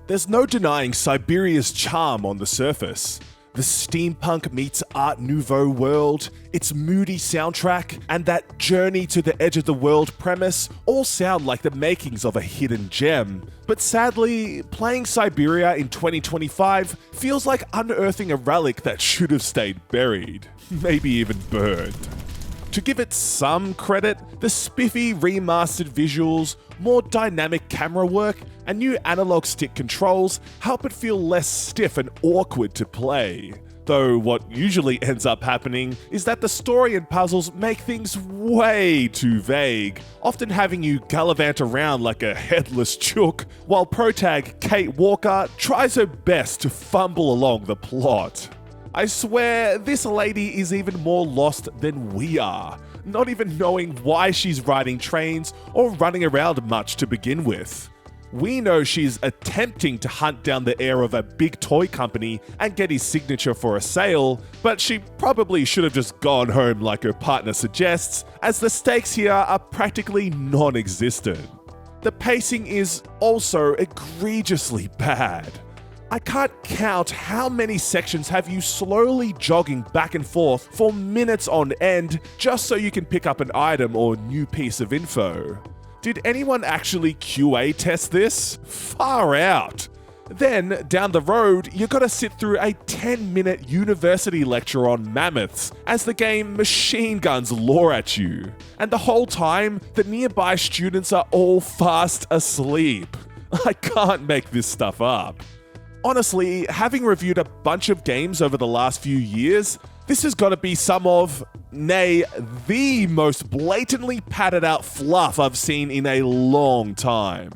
There's no denying Siberia's charm on the surface. The steampunk meets Art Nouveau world, its moody soundtrack, and that journey to the edge of the world premise all sound like the makings of a hidden gem. But sadly, playing Syberia in 2025 feels like unearthing a relic that should have stayed buried, maybe even burned. To give it some credit, the spiffy remastered visuals, more dynamic camera work, and new analog stick controls help it feel less stiff and awkward to play. Though what usually ends up happening is that the story and puzzles make things way too vague, often having you gallivant around like a headless chook, while protag Kate Walker tries her best to fumble along the plot. I swear, this lady is even more lost than we are, not even knowing why she's riding trains or running around much to begin with. We know she's attempting to hunt down the heir of a big toy company and get his signature for a sale, but she probably should have just gone home like her partner suggests, as the stakes here are practically non-existent. The pacing is also egregiously bad. I can't count how many sections have you slowly jogging back and forth for minutes on end just so you can pick up an item or new piece of info. Did anyone actually QA test this? Far out. Then, down the road, you gotta sit through a 10-minute university lecture on mammoths as the game machine guns lore at you. And the whole time, the nearby students are all fast asleep. I can't make this stuff up. Honestly, having reviewed a bunch of games over the last few years, this has got to be some of, nay, the most blatantly padded out fluff I've seen in a long time.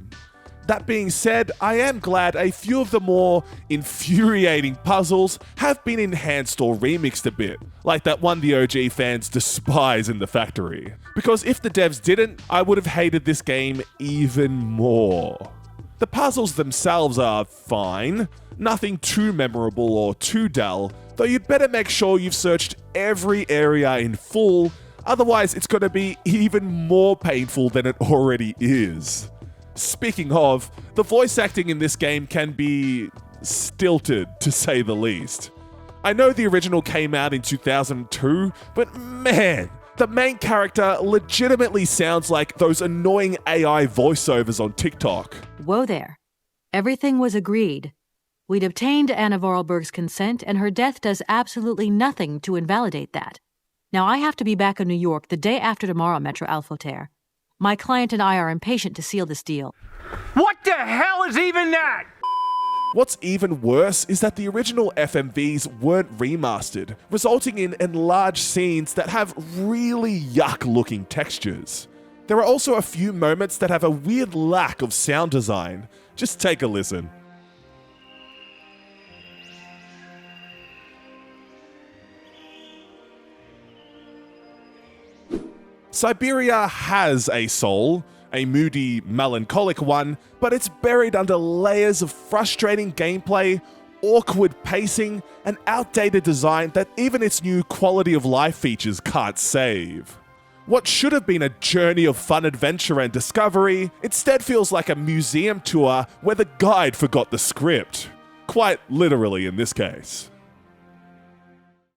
That being said, I am glad a few of the more infuriating puzzles have been enhanced or remixed a bit, like that one the OG fans despise in the factory. Because if the devs didn't, I would have hated this game even more. The puzzles themselves are fine, nothing too memorable or too dull, though you'd better make sure you've searched every area in full, otherwise it's going to be even more painful than it already is. Speaking of, the voice acting in this game can be stilted, to say the least. I know the original came out in 2002, but man, the main character legitimately sounds like those annoying AI voiceovers on TikTok. Whoa there. Everything was agreed. We'd obtained Anna Vorarlberg's consent, and her death does absolutely nothing to invalidate that. Now I have to be back in New York the day after tomorrow, Metro Alphoter. My client and I are impatient to seal this deal. What the hell is even that? What's even worse is that the original FMVs weren't remastered, resulting in enlarged scenes that have really yuck-looking textures. There are also a few moments that have a weird lack of sound design. Just take a listen. Syberia has a soul, a moody, melancholic one, but it's buried under layers of frustrating gameplay, awkward pacing, and outdated design that even its new quality of life features can't save. What should have been a journey of fun adventure and discovery instead feels like a museum tour where the guide forgot the script. Quite literally in this case.